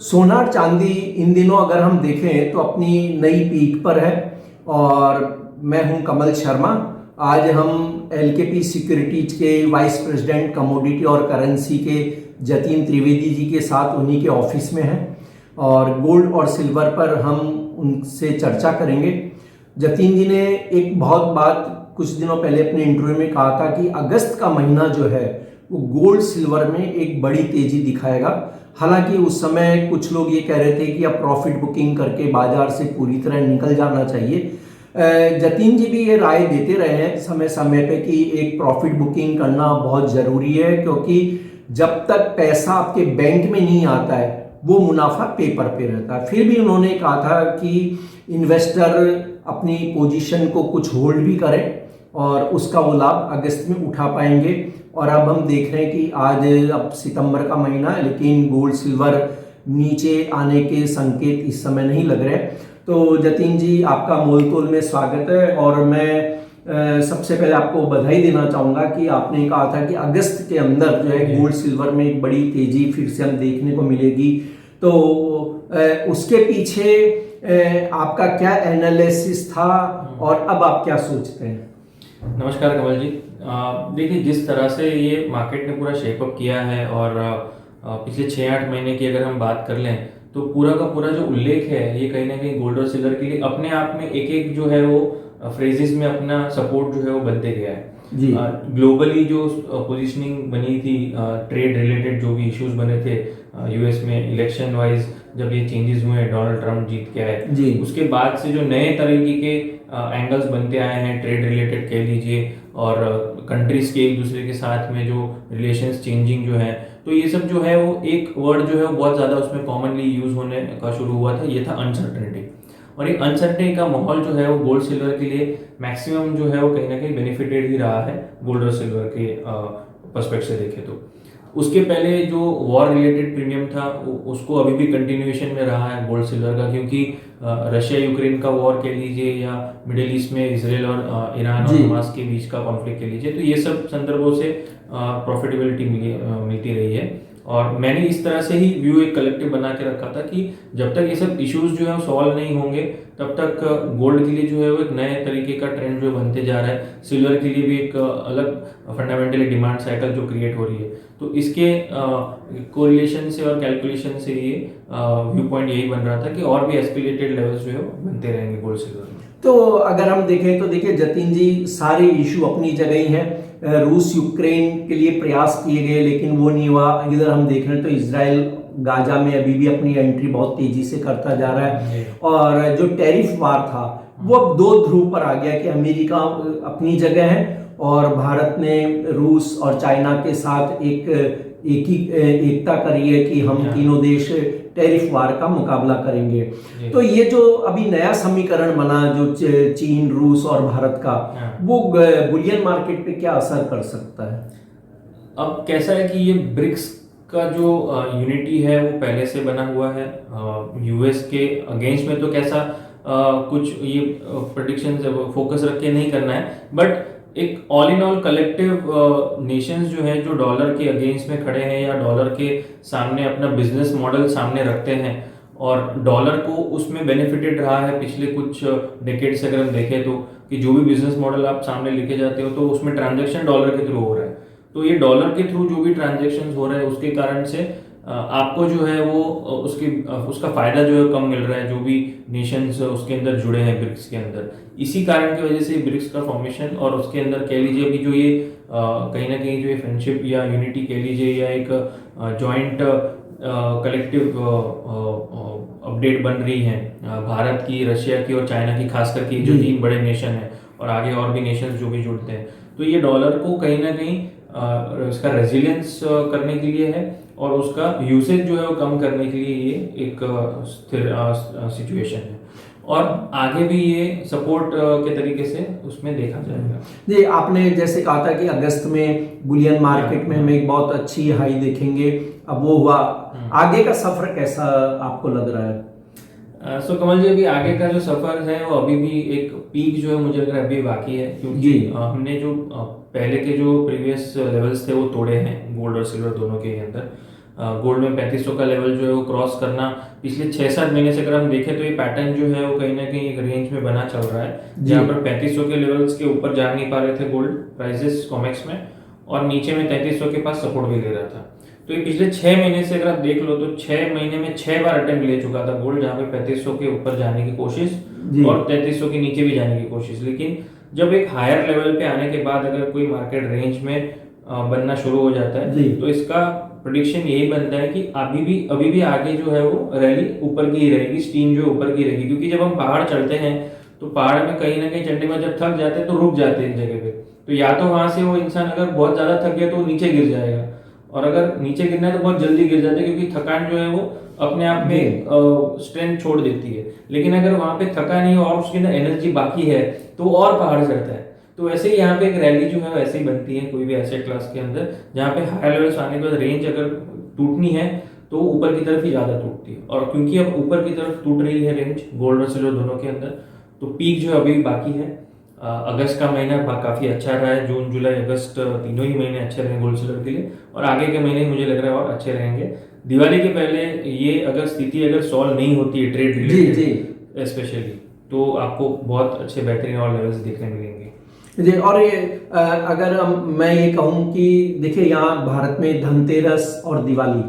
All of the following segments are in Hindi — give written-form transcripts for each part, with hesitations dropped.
सोना और चांदी इन दिनों अगर हम देखें तो अपनी नई पीक पर है। और मैं हूं कमल शर्मा। आज हम एलकेपी सिक्योरिटीज के वाइस प्रेसिडेंट कमोडिटी और करेंसी के जतिन त्रिवेदी जी के साथ उन्हीं के ऑफिस में हैं और गोल्ड और सिल्वर पर हम उनसे चर्चा करेंगे। जतिन जी ने एक बहुत बात कुछ दिनों पहले अपने इंटरव्यू में कहा था कि अगस्त का महीना जो है वो गोल्ड सिल्वर में एक बड़ी तेजी दिखाएगा। हालांकि उस समय कुछ लोग ये कह रहे थे कि अब प्रॉफिट बुकिंग करके बाजार से पूरी तरह निकल जाना चाहिए। जतिन जी भी ये राय देते रहे हैं समय समय पे कि एक प्रॉफिट बुकिंग करना बहुत ज़रूरी है, क्योंकि जब तक पैसा आपके बैंक में नहीं आता है वो मुनाफा पेपर पे रहता है। फिर भी उन्होंने कहा था कि इन्वेस्टर अपनी पोजीशन को कुछ होल्ड भी करें और उसका वो लाभ अगस्त में उठा पाएंगे। और अब हम देख रहे हैं कि आज अब सितंबर का महीना है, लेकिन गोल्ड सिल्वर नीचे आने के संकेत इस समय नहीं लग रहे। तो जतिन जी, आपका मोलतोल में स्वागत है। और मैं सबसे पहले आपको बधाई देना चाहूँगा कि आपने कहा था कि अगस्त के अंदर जो है गोल्ड सिल्वर में एक बड़ी तेजी फिर से हम देखने को मिलेगी। तो उसके पीछे आपका क्या एनालिसिस था और अब आप क्या सोचते हैं? नमस्कार कमल जी। देखिए, जिस तरह से ये मार्केट ने पूरा शेपअप किया है और पिछले 6-8 महीने की अगर हम बात कर लें तो पूरा का पूरा जो उल्लेख है ये कहीं ना कहीं गोल्ड और सिल्वर के लिए अपने आप में एक एक जो है वो फ्रेजेस में अपना सपोर्ट जो है वो बनते गया है। ग्लोबली जो पोजीशनिंग बनी थी, ट्रेड रिलेटेड जो भी इश्यूज बने थे यूएस में इलेक्शन वाइज, जब ये चेंजेस हुए, डोनाल्ड ट्रम्प जीत के आए, उसके बाद से जो नए तरीके के एंगल्स बनते आए हैं ट्रेड रिलेटेड कह लीजिए, और कंट्रीज के एक दूसरे के साथ में जो रिलेशंस चेंजिंग जो है, तो ये सब जो है वो एक वर्ड जो है वो बहुत ज़्यादा उसमें कॉमनली यूज होने का शुरू हुआ था, ये था अनसर्टेनिटी। और ये अनसर्टेनिटी का माहौल जो है वो गोल्ड सिल्वर के लिए मैक्सिमम जो है वो कहीं ना कहीं बेनिफिटेड ही रहा है गोल्ड और सिल्वर के पर्सपेक्ट से देखें तो। उसके पहले जो वॉर रिलेटेड प्रीमियम था उसको अभी भी कंटिन्यूएशन में रहा है गोल्ड सिल्वर का, क्योंकि रशिया यूक्रेन का वॉर कह लीजिए या मिडिल ईस्ट में इसराइल और ईरान और हमास के बीच का कॉन्फ्लिक्ट कह लीजिए, तो ये सब संदर्भों से प्रॉफिटेबिलिटी मिलती रही है। और मैंने इस तरह से ही व्यू एक कलेक्टिव बना के रखा था कि जब तक ये सब इश्यूज जो है सॉल्व नहीं होंगे तब तक गोल्ड के लिए जो है वो एक नए तरीके का ट्रेंड जो बनते जा रहा है, सिल्वर के लिए भी एक अलग फंडामेंटली डिमांड साइकिल जो क्रिएट हो रही है। तो इसके कोरिलेशन से और कैलकुलेशन से ये व्यू पॉइंट यही बन रहा था कि और भी एस्केलेटेड लेवल्स जो है बनते रहेंगे गोल्ड सिल्वर में। तो अगर हम देखें तो देखिए जतिन जी, सारे इशू अपनी जगह ही हैं। रूस यूक्रेन के लिए प्रयास किए गए लेकिन वो नहीं हुआ। इधर हम देख रहे हैं तो इजराइल गाजा में अभी भी अपनी एंट्री बहुत तेजी से करता जा रहा है। और जो टैरिफ वार था वो अब दो ध्रुव पर आ गया कि अमेरिका अपनी जगह है और भारत ने रूस और चाइना के साथ एकता करी है कि हम तीनों देश टैरिफ वार का मुकाबला करेंगे। तो ये जो अभी नया समीकरण बना जो चीन, रूस और भारत का, वो बुलियन मार्केट पे क्या असर कर सकता है? अब कैसा है कि ये ब्रिक्स का जो यूनिटी है वो पहले से बना हुआ है यूएस के अगेंस्ट में, तो कैसा कुछ ये प्रेडिक्शन फोकस रख के नहीं करना है, बट एक all in all collective Nations जो है जो डॉलर के अगेंस्ट में खड़े हैं या डॉलर के सामने अपना बिजनेस मॉडल सामने रखते हैं, और डॉलर को उसमें बेनिफिटेड रहा है पिछले कुछ डेकेड से अगर हम देखें तो, कि जो भी बिजनेस मॉडल आप सामने लेके जाते हो तो उसमें ट्रांजैक्शन डॉलर के थ्रू हो रहा है। तो ये डॉलर के थ्रू जो भी ट्रांजैक्शन हो रहे हैं उसके कारण से आपको जो है वो उसका फायदा जो है कम मिल रहा है, जो भी नेशंस उसके अंदर जुड़े हैं ब्रिक्स के अंदर। इसी कारण की वजह से ब्रिक्स का फॉर्मेशन और उसके अंदर कह लीजिए अभी जो ये कहीं ना कहीं जो ये फ्रेंडशिप या यूनिटी कह लीजिए या एक जॉइंट कलेक्टिव अपडेट बन रही है भारत की, रशिया की और चाइना की, खास करके जो 3 बड़े नेशन हैं और आगे और भी नेशन जो भी जुड़ते हैं, तो ये डॉलर को कहीं ना कहीं इसका रेजिलियंस करने के लिए है और उसका यूसेज जो है वो कम करने के लिए ये एक स्थिर सिचुएशन है, और आगे भी ये सपोर्ट के तरीके से उसमें देखा जाएगा। जी, आपने जैसे कहा था कि अगस्त में बुलियन मार्केट में हम एक बहुत अच्छी हाई देखेंगे, अब वो हुआ। आगे का सफर कैसा आपको लग रहा है? सो कमल जी, अभी आगे का जो सफर है वो अभी भी एक पीक जो है मुझे लग रहा है अभी बाकी है, क्योंकि हमने जो पहले के जो प्रीवियस लेवल्स थे वो तोड़े हैं गोल्ड और सिल्वर दोनों के अंदर। गोल्ड में 3500 का लेवल जो है वो क्रॉस करना पिछले 6-7 महीने से अगर हम देखें तो ये पैटर्न जो है वो कहीं ना कहीं एक रेंज में बना चल रहा है, जहाँ पर 3500 के लेवल्स के ऊपर जा नहीं पा रहे थे गोल्ड प्राइसेस कॉमेक्स में, और नीचे में 3300 के पास सपोर्ट भी ले रहा था। तो ये पिछले 6 महीने से अगर आप देख लो तो 6 महीने में 6 बार अटेम्प्ट ले चुका था गोल्ड, जहाँ पे 3500 के ऊपर जाने की कोशिश और 3300 के नीचे भी जाने की कोशिश। लेकिन जब एक हायर लेवल पे आने के बाद अगर कोई मार्केट रेंज में बनना शुरू हो जाता है तो इसका प्रेडिक्शन यही बनता है कि अभी भी आगे जो है वो रैली ऊपर की ही रहेगी, स्टीम जो ऊपर की रहेगी। क्योंकि जब हम पहाड़ चढ़ते हैं तो पहाड़ में कहीं ना कहीं चढ़ने में जब थक जाते हैं तो रुक जाते हैं एक जगह पे, तो या तो वहां से वो इंसान अगर बहुत ज्यादा थक गया तो वो नीचे गिर जाएगा, और अगर नीचे गिरना है तो बहुत जल्दी गिर जाता है, क्योंकि थकान जो है वो अपने आप में स्ट्रेंथ छोड़ देती है। लेकिन अगर वहां पे थका नहीं और उसके अंदर एनर्जी बाकी है तो वो और पहाड़ चढ़ता है। तो वैसे ही यहाँ पे एक रैली जो है वैसे ही बनती है कोई भी एसेट क्लास के अंदर, जहाँ पे हाई लेवल्स आने के बाद रेंज अगर टूटनी है तो ऊपर की तरफ ही ज्यादा टूटती है। और क्योंकि अब ऊपर की तरफ टूट रही है रेंज गोल्ड और सिल्वर दोनों के अंदर, तो पीक जो है अभी बाकी है। अगस्त का महीना काफी अच्छा रहा है, जून जुलाई अगस्त तीनों ही महीने अच्छे रहे गोल्ड सिल्वर के लिए, और आगे के महीने मुझे लग रहा है और अच्छे रहेंगे। दिवाली के पहले ये अगर स्थिति अगर सॉल्व नहीं होती है ट्रेड रिलेटेड स्पेशली, तो आपको बहुत अच्छे बेहतरीन और लेवल्स देखने मिलेंगे जी। और ये अगर मैं ये कहूँ कि देखिए यहाँ भारत में धनतेरस और दिवाली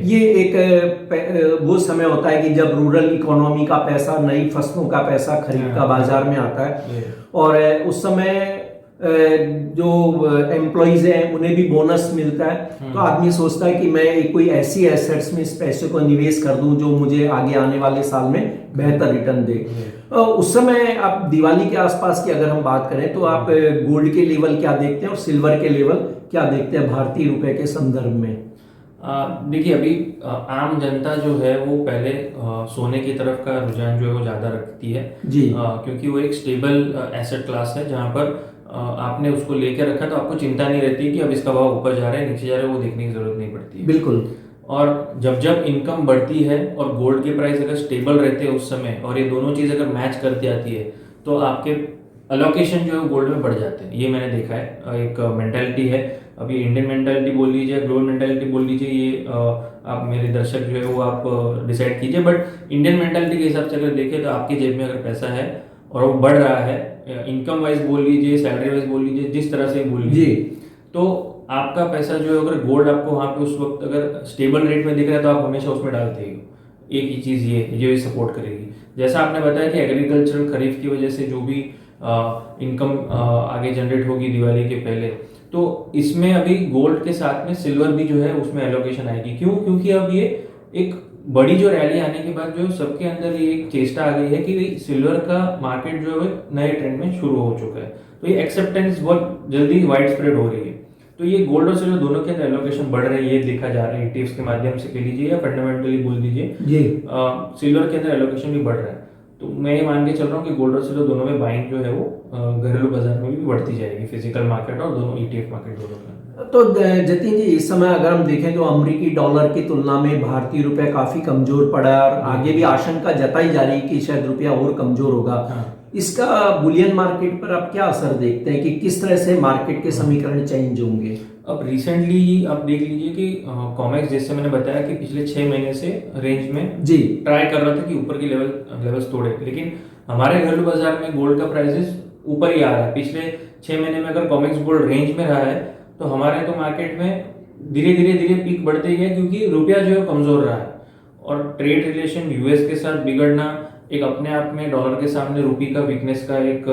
ये एक वो समय होता है कि जब रूरल इकोनॉमी का पैसा, नई फसलों का पैसा खरीद का बाजार में आता है, और उस समय जो एम्प्लॉइज हैं उन्हें भी बोनस मिलता है। तो आदमी सोचता है कि मैं कोई ऐसी एसेट्स में इस पैसे को निवेश कर दूं जो मुझे आगे आने वाले साल में बेहतर रिटर्न दे। उस समय आप दिवाली के आसपास की अगर हम बात करें तो आप गोल्ड के लेवल क्या देखते हैं और सिल्वर के लेवल क्या देखते हैं भारतीय रुपए के संदर्भ में? देखिए अभी आम जनता जो है वो पहले सोने की तरफ का रुझान जो है वो ज्यादा रखती है जी, क्योंकि वो एक स्टेबल एसेट क्लास है, जहां पर आपने उसको लेके रखा तो आपको चिंता नहीं रहती कि अब इसका भाव ऊपर जा रहा है नीचे जा रहा है, वो देखने की जरूरत नहीं पड़ती है। बिल्कुल। और जब इनकम बढ़ती है और गोल्ड के प्राइस अगर स्टेबल रहते हैं उस समय, और ये दोनों चीज अगर मैच करती आती है, तो आपके अलोकेशन जो है गोल्ड में बढ़ जाते हैं। ये मैंने देखा है, एक मेंटालिटी है। अभी इंडियन मेंटालिटी बोल लीजिए, ग्लोबल मेंटालिटी बोल लीजिए, ये आप मेरे दर्शक जो है वो आप डिसाइड कीजिए। बट इंडियन मेंटालिटी के हिसाब से अगर देखें तो आपकी जेब में अगर पैसा है और वो बढ़ रहा है, इनकम वाइज बोल लीजिए, सैलरी वाइज बोल लीजिए, जिस तरह से बोल लीजिए, तो आपका पैसा जो है अगर गोल्ड आपको वहां पे उस वक्त अगर स्टेबल रेट में दिख रहा है तो आप हमेशा उसमें डालते ही हो। एक ही चीज ये जो सपोर्ट करेगी, जैसा आपने बताया कि एग्रीकल्चरल खरीफ की वजह से जो भी इनकम आगे जनरेट होगी दिवाली के पहले, तो इसमें अभी गोल्ड के साथ में सिल्वर भी जो है उसमें एलोकेशन आएगी। क्यों? क्योंकि अब ये एक बड़ी जो रैली आने के बाद जो सबके अंदर ये एक चेष्टा आ गई है कि सिल्वर का मार्केट जो है नए ट्रेंड में शुरू हो चुका है, तो ये एक्सेप्टेंस बहुत जल्दी वाइड स्प्रेड हो रही है। तो ये गोल्ड और सिल्वर दोनों के अंदर एलोकेशन बढ़ रही है, ये देखा जा रहा है ईटीएफ्स के माध्यम से कह लीजिए या फंडामेंटली बोल दीजिए जी। सिल्वर के अंदर एलोकेशन भी बढ़ रहा है, तो मैं ये मान के चल रहा हूँ कि गोल्ड और सिल्वर दोनों में बाइंग जो है वो घरेलू बाजार में भी बढ़ती जाएगी, फिजिकल मार्केट और दोनों ईटीएफ मार्केट दोनों में। तो जतिन जी, इस समय अगर हम देखें तो अमेरिकी डॉलर की तुलना में भारतीय रुपए काफी कमजोर पड़ा है, और आगे भी आशंका जताई जा रही है कि शायद रुपया और कमजोर होगा। इसका बुलियन मार्केट पर आप क्या असर देखते हैं कि किस तरह से मार्केट के समीकरण चेंज होंगे? अब रिसेंटली आप देख लीजिए कि कॉमेक्स, जैसे मैंने बताया कि पिछले 6 महीने से रेंज में जी ट्राई कर रहा था कि ऊपर की लेवल्स तोड़े, लेकिन हमारे घरेलू बाजार में गोल्ड का प्राइसेस ऊपर ही आ रहा है। पिछले 6 महीने में अगर कॉमेक्स गोल्ड रेंज में रहा है तो हमारे तो मार्केट में धीरे धीरे पीक बढ़ते ही है, क्योंकि रुपया जो है कमजोर रहा है, और ट्रेड रिलेशन यूएस के साथ बिगड़ना एक अपने आप में डॉलर के सामने रुपये का वीकनेस का एक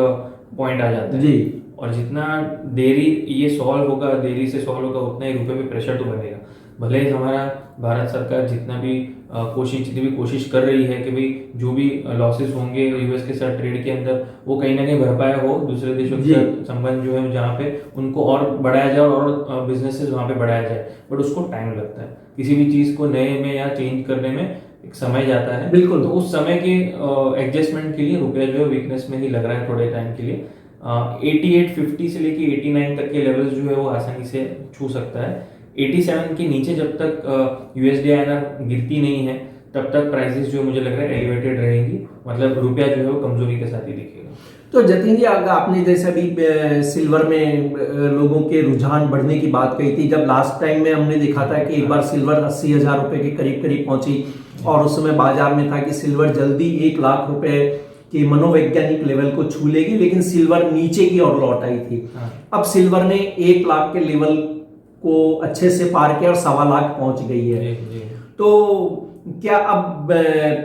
पॉइंट आ जाता है जी। और जितना देरी ये सॉल्व होगा, देरी से सॉल्व होगा, उतना ही रुपए पे प्रेशर तो बनेगा। भले ही हमारा भारत सरकार जितनी भी कोशिश कर रही है कि भाई जो भी लॉसेस होंगे यूएस के साथ ट्रेड के अंदर वो कहीं ना कहीं भरपाया हो, दूसरे देशों के साथ संबंध जो है जहाँ पे उनको और बढ़ाया जाए और बिजनेसेस वहाँ पे बढ़ाया जाए, बट उसको टाइम लगता है। किसी भी चीज को नए में या चेंज करने में एक समय जाता है, बिल्कुल। तो उस समय के एडजस्टमेंट के लिए रुपया जो है वीकनेस में ही लग रहा है थोड़े टाइम के लिए। 8850 से लेके 89 तक के लेवल्स जो है वो आसानी से छू सकता है। 87 के नीचे जब तक यूएसडी आईएनआर गिरती नहीं है तब तक प्राइसेस जो मुझे लग रहा है एलिवेटेड रहेंगी, मतलब रुपया जो है वो कमजोरी के साथ ही दिखेगा। तो जतिन जी, अगर आपने जैसे अभी सिल्वर में लोगों के रुझान बढ़ने की बात कही थी, जब लास्ट टाइम में हमने देखा था कि एक बार सिल्वर 80,000 रुपए के करीब करीब पहुंची और उस समय बाजार में था कि सिल्वर जल्दी 1 लाख रुपए के मनोवैज्ञानिक लेवल को छू लेगी, लेकिन सिल्वर नीचे की ओर लौट आई थी। अब सिल्वर ने 1 लाख के लेवल को अच्छे से पार किया और 1.25 लाख पहुंच गई है। तो क्या अब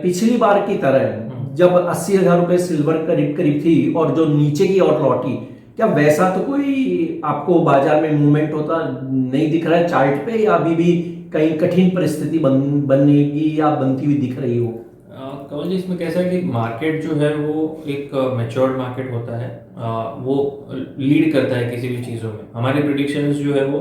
पिछली बार की तरह जब 80,000 रुपए सिल्वर करीब करीब थी और जो नीचे की ओर लौटी, क्या वैसा तो कोई आपको बाजार में मूवमेंट होता नहीं दिख रहा है चार्ट पे, या अभी भी कहीं कठिन परिस्थिति बनेगी या बनती हुई दिख रही हो? कमल जी, इसमें कैसा है कि मार्केट जो है वो एक मैच्योर्ड मार्केट होता है, वो लीड करता है किसी भी चीज़ों में। हमारे प्रिडिक्शंस जो है वो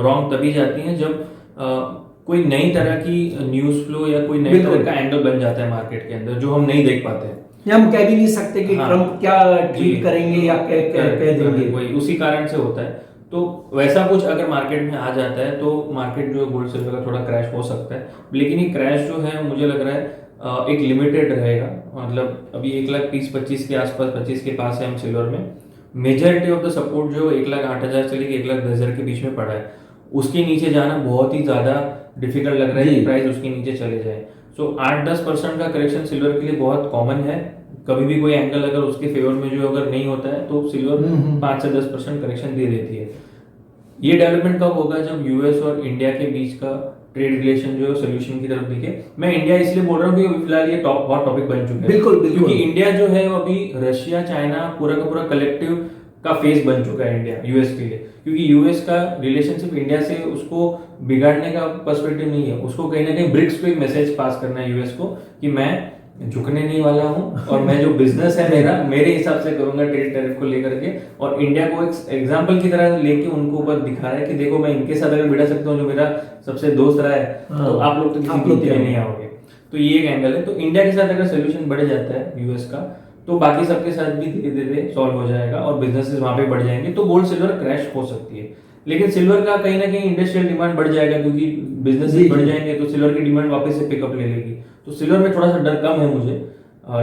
रॉन्ग तभी जाती हैं जब कोई नई तरह की न्यूज़ फ्लो या कोई नई तरह का एंगल बन जाता है मार्केट के अंदर जो हम नहीं देख पाते हैं, या हम कह भी नहीं सकते कि ट्रम्प क्या ट्वीट करेंगे या कह देंगे, वही उसी कारण से होता है। तो वैसा कुछ अगर मार्केट में आ जाता है तो मार्केट जो है गोल्ड सिल्वर का थोड़ा क्रैश हो सकता है, लेकिन ये क्रैश जो है मुझे लग रहा है एक लिमिटेड रहेगा। मतलब अभी 1,20,25 के आसपास, 25 के पास है हम सिल्वर में। मेजॉरिटी ऑफ द सपोर्ट जो 1,08,000 से लेकर 1,10,000 के बीच में पड़ा है, उसके नीचे जाना बहुत ही ज़्यादा डिफिकल्ट लग रहा है कि प्राइस उसके नीचे चले जाए। सो 8-10% का करेक्शन सिल्वर के लिए बहुत कॉमन है। कभी भी कोई एंगल अगर उसके फेवर में जो अगर नहीं होता है तो सिल्वर 5 से 10% करेक्शन दे देती है। ये डेवलपमेंट कब होगा? जब यूएस और इंडिया के बीच का ट्रेड रिलेशन जो है सोल्यूशन की तरफ दिखे। मैं इंडिया इसलिए बोल रहा हूँ क्योंकि फिलहाल ये हॉट टॉपिक बन चुका है। बिल्कुल, क्योंकि इंडिया जो है वो अभी रशिया, चाइना पूरा का पूरा कलेक्टिव का फेस बन चुका है इंडिया यूएस के लिए। क्योंकि यूएस का रिलेशनशिप इंडिया से उसको बिगाड़ने का पर्सपेक्टिव नहीं है, उसको कहीं ना कहीं ब्रिक्स पे मैसेज पास करना है यूएस को कि मैं झुकने नहीं वाला हूं और मैं जो बिजनेस है मेरा मेरे हिसाब से करूंगा ट्रेड टैरिफ को लेकर के। और इंडिया को एक एग्जांपल की तरह लेके उनको ऊपर दिखा रहा है कि देखो मैं इनके साथ अगर भिड़ा सकता हूँ जो मेरा सबसे दोस्त रहा है, तो आप लोग तो किसी गिनती में नहीं आओगे। तो ये एक एंगल है। तो इंडिया के साथ अगर सोल्यूशन बढ़ जाता है यूएस का, तो बाकी सबके साथ भी धीरे धीरे सॉल्व हो जाएगा और बिजनेसेस वहां पे बढ़ जाएंगे, तो गोल्ड सिल्वर क्रैश हो सकती है। लेकिन सिल्वर का कहीं ना कहीं इंडस्ट्रियल डिमांड बढ़ जाएगा, क्योंकि बिजनेसेस बढ़ जाएंगे तो सिल्वर की डिमांड वापस से पिकअप ले लेगी। तो सिल्वर में थोड़ा सा डर कम है मुझे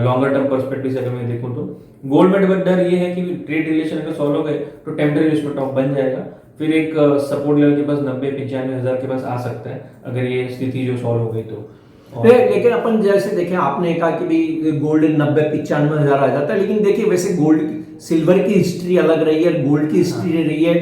लॉन्गर टर्म पर्सपेक्टिव से अगर मैं देखूं तो। गोल्ड में डर ये है कि ट्रेड रिलेशन अगर सॉल्व हो गए तो टेम्पररी उसमें टॉप बन जाएगा, फिर एक सपोर्ट लेवल के पास 90-95 हजार के पास आ सकता है अगर ये स्थिति जो सॉल्व हो गई तो। लेकिन अपन जैसे देखें, आपने कहा कि भी गोल्ड 90-95 हजार आ जाता है, लेकिन देखिए वैसे गोल्ड सिल्वर की हिस्ट्री अलग रही है, गोल्ड की हिस्ट्री रही है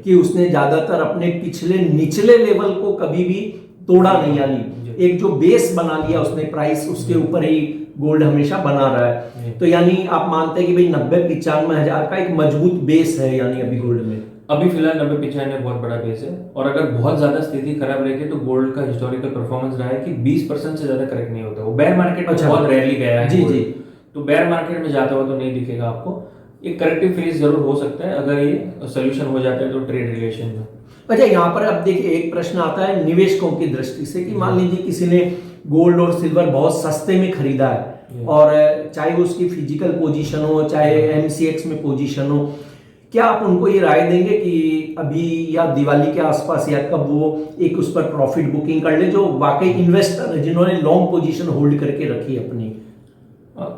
कि उसने ज्यादातर अपने पिछले निचले लेवल को कभी भी तोड़ा नहीं। यानी एक जो बेस बना लिया उसने प्राइस, उसके ऊपर ही गोल्ड हमेशा बना रहा है। तो यानी आप मानते हैं कि भाई 90-95 हजार का एक मजबूत बेस है यानी अभी गोल्ड में? अभी फिलहाल 90-95 बहुत बड़ा बेस है, और अगर बहुत ज्यादा स्थिति खराब रहेगी तो गोल्ड का हिस्टोरिकल परफॉर्मेंस रहा है कि 20% से ज्यादा करेक्ट नहीं होता। वो बेयर मार्केट में बहुत रेयरली गया है जी जी। तो बेयर मार्केट में जाता हुआ तो नहीं दिखेगा आपको। एक करेक्टिव फेज जरूर हो सकता है अगर ये सोल्यूशन हो जाता है तो ट्रेड रिलेशन में। अच्छा, यहाँ पर अब देखिए एक प्रश्न आता है निवेशकों की दृष्टि से कि मान लीजिए किसी ने गोल्ड और सिल्वर बहुत सस्ते में खरीदा है, और चाहे उसकी फिजिकल पोजीशन हो चाहे एमसीएक्स में पोजीशन हो, क्या आप उनको ये राय देंगे कि अभी या दिवाली के आसपास या कब वो एक उस पर प्रॉफिट बुकिंग कर ले, जो वाकई इन्वेस्टर है जिन्होंने लॉन्ग पोजीशन होल्ड करके रखी अपनी?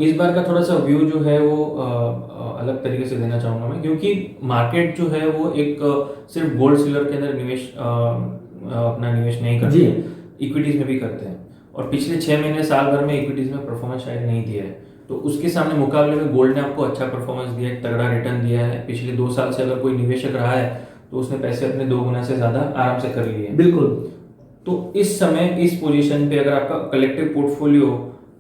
इस बार का थोड़ा सा व्यू जो है वो अलग तरीके से देना चाहूंगा मैं, क्योंकि मार्केट जो है वो एक सिर्फ गोल्ड सिल्वर के अंदर निवेश अपना निवेश नहीं करते, इक्विटीज में भी करते हैं। और पिछले 6 महीने साल भर में इक्विटीज में परफॉर्मेंस शायद नहीं दिया है, तो उसके सामने मुकाबले में गोल्ड ने आपको अच्छा परफॉर्मेंस दिया है, तगड़ा रिटर्न दिया है। पिछले 2 साल से अगर कोई निवेशक रहा है तो उसने पैसे अपने 2 गुना से ज्यादा आराम से कर लिए। बिल्कुल। तो इस समय इस पोजीशन पे अगर आपका कलेक्टिव पोर्टफोलियो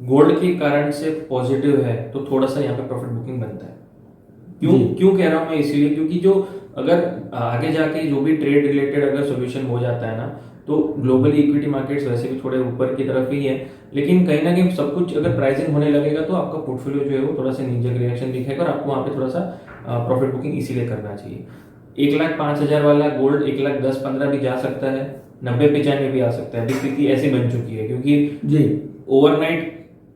गोल्ड के कारण से पॉजिटिव है तो थोड़ा सा यहाँ पे प्रॉफिट बुकिंग बनता है। क्यों कह रहा हूँ मैं? इसीलिए क्योंकि जो अगर आगे जाके जो भी ट्रेड रिलेटेड अगर सोल्यूशन हो जाता है ना, तो ग्लोबली इक्विटी मार्केट्स वैसे भी थोड़े ऊपर की तरफ ही है, लेकिन कहीं ना कहीं सब कुछ अगर प्राइसिंग होने लगेगा तो आपका पोर्टफोलियो जो है वो थोड़ा सा नीचे रिएक्शन दिखेगा, और आपको वहाँ पे थोड़ा सा प्रॉफिट बुकिंग इसीलिए करना चाहिए। 1,05,000 वाला गोल्ड 1,10,15 भी जा सकता है, 90-95 भी आ सकता है। अभी स्थिति ऐसी बन चुकी है क्योंकि ओवरनाइट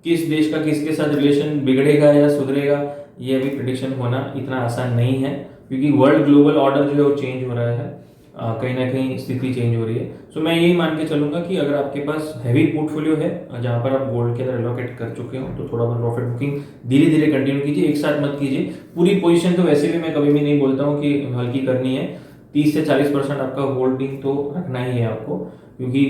किस देश का किसके साथ रिलेशन बिगड़ेगा या सुधरेगा ये अभी प्रेडिक्शन होना इतना आसान नहीं है, क्योंकि वर्ल्ड ग्लोबल ऑर्डर जो है वो चेंज हो रहा है। कहीं ना कहीं स्थिति चेंज हो रही है। सो मैं यही मान के चलूंगा कि अगर आपके पास हैवी पोर्टफोलियो है जहां पर आप गोल्ड के अंदर एलोकेट कर चुके हो तो थोड़ा बहुत प्रॉफिट बुकिंग धीरे धीरे कंटिन्यू कीजिए, एक साथ मत कीजिए। पूरी पोजीशन तो वैसे भी मैं कभी भी नहीं बोलता हूँ कि हल्की करनी है। 30 से 40% आपका होल्डिंग तो रखना ही है आपको, क्योंकि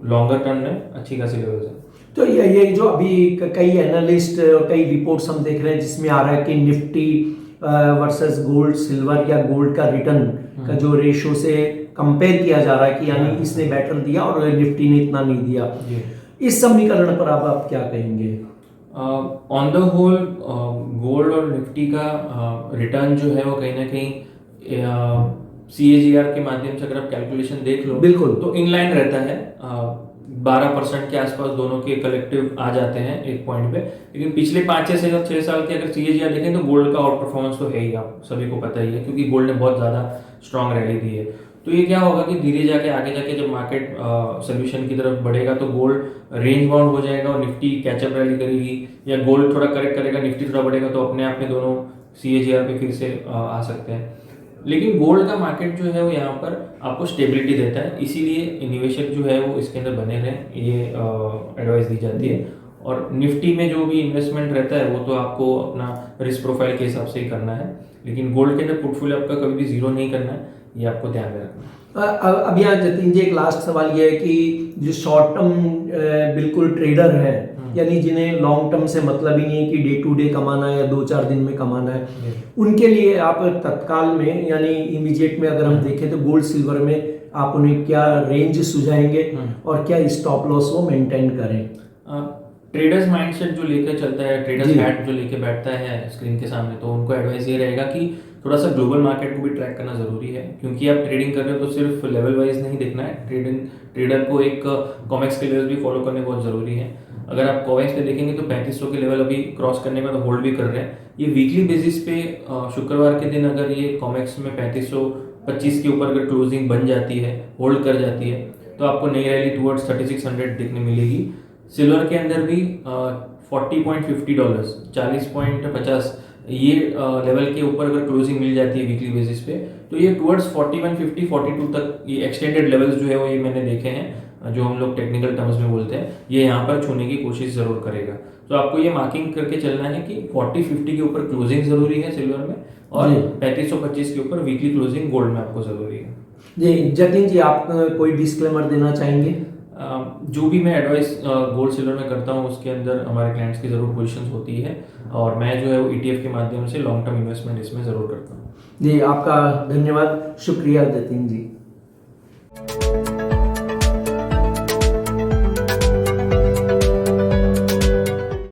लॉन्गर टर्म में अच्छी खासी लेवल्स है। तो ये जो अभी कई एनालिस्ट और कई रिपोर्ट्स हम देख रहे हैं जिसमें आ रहा है कि निफ्टी वर्सेस गोल्ड सिल्वर या गोल्ड का रिटर्न का जो रेशो से कंपेयर किया जा रहा है कि यानी इसने बेटर दिया और निफ्टी ने इतना नहीं दिया। इस समीकरण पर आप क्या कहेंगे? ऑन द होल गोल्ड और निफ्टी का रिटर्न जो है वो कहीं ना कहीं CAGR के माध्यम से अगर आप कैलकुलेशन देख लो बिल्कुल तो इनलाइन रहता है। 12% के आसपास दोनों के कलेक्टिव आ जाते हैं एक पॉइंट पे। लेकिन पिछले 5-6 साल के अगर CAGR देखें तो गोल्ड का आउट परफॉर्मेंस तो है ही, आप सभी को पता ही है, क्योंकि गोल्ड ने बहुत ज़्यादा स्ट्रांग रैली दी है। तो ये क्या होगा कि धीरे जाके आगे जाके जब मार्केट सोल्यूशन की तरफ बढ़ेगा तो गोल्ड रेंज बाउंड हो जाएगा और निफ्टी कैचअप रैली करेगी, या गोल्ड थोड़ा करेक्ट करेगा निफ्टी थोड़ा बढ़ेगा, तो अपने आप में दोनों CAGR पे फिर से आ सकते हैं। लेकिन गोल्ड का मार्केट जो है वो यहाँ पर आपको स्टेबिलिटी देता है, इसीलिए निवेशक जो है वो इसके अंदर बने रहें, ये एडवाइस दी जाती है। और निफ्टी में जो भी इन्वेस्टमेंट रहता है वो तो आपको अपना रिस्क प्रोफाइल के हिसाब से ही करना है, लेकिन गोल्ड के अंदर पोर्टफोलियो आपका कभी भी जीरो नहीं करना है, ये आपको ध्यान में रखना है। अब यहाँ जतिन जी एक लास्ट सवाल ये है कि जो शॉर्ट टर्म बिल्कुल ट्रेडर है, यानी जिन्हें लॉन्ग टर्म से मतलब ही नहीं है कि डे टू डे कमाना है या 2-4 दिन में कमाना है, उनके लिए आप तत्काल में यानी इमीडिएट में अगर हम देखें तो गोल्ड सिल्वर में आप उन्हें क्या रेंज सुझाएंगे और क्या स्टॉप लॉस वो मेंटेन करें? ट्रेडर्स माइंडसेट जो लेकर चलता है, ट्रेडर्स हैट जो लेके बैठता है स्क्रीन के सामने, तो उनको एडवाइस ये रहेगा कि थोड़ा सा ग्लोबल मार्केट को भी ट्रैक करना जरूरी है, क्योंकि आप ट्रेडिंग कर रहे हो तो सिर्फ लेवल वाइज नहीं देखना है। ट्रेडर को एक कॉमेक्स के लेवल भी फॉलो करने बहुत जरूरी है। अगर आप कॉमेक्स पे देखेंगे तो 3500 के लेवल अभी क्रॉस करने का तो होल्ड भी कर रहे हैं। ये वीकली बेसिस पे शुक्रवार के दिन अगर ये कॉमेक्स में 3525 के ऊपर अगर क्लोजिंग बन जाती है, होल्ड कर जाती है, तो आपको नई रैली टुवर्ड्स 3600 देखने मिलेगी। सिल्वर के अंदर भी $40.50 40.50 ये लेवल के ऊपर अगर क्लोजिंग मिल जाती है वीकली बेसिस पे, तो ये टुवर्ड्स 4150-42 तक ये एक्सटेंडेड लेवल्स जो है वो ये मैंने देखे हैं, जो हम लोग टेक्निकल टर्म्स में बोलते हैं, ये यहाँ पर छूने की कोशिश जरूर करेगा। तो आपको ये मार्किंग करके चलना है कि 40-50 के ऊपर क्लोजिंग जरूरी है सिल्वर में, और 3525 के ऊपर वीकली क्लोजिंग गोल्ड में आपको जरूरी है। जी जतिन जी, आप कोई डिस्क्लेमर देना चाहेंगे? जो भी मैं एडवाइस गोल्ड सिल्वर में करता हूँ उसके अंदर हमारे क्लाइंट्स की ज़रूर पोजीशंस होती है, और मैं जो है वो ETF के माध्यम से लॉन्ग टर्म इन्वेस्टमेंट इसमें ज़रूर करता हूँ। जी आपका धन्यवाद, शुक्रिया जतिन जी।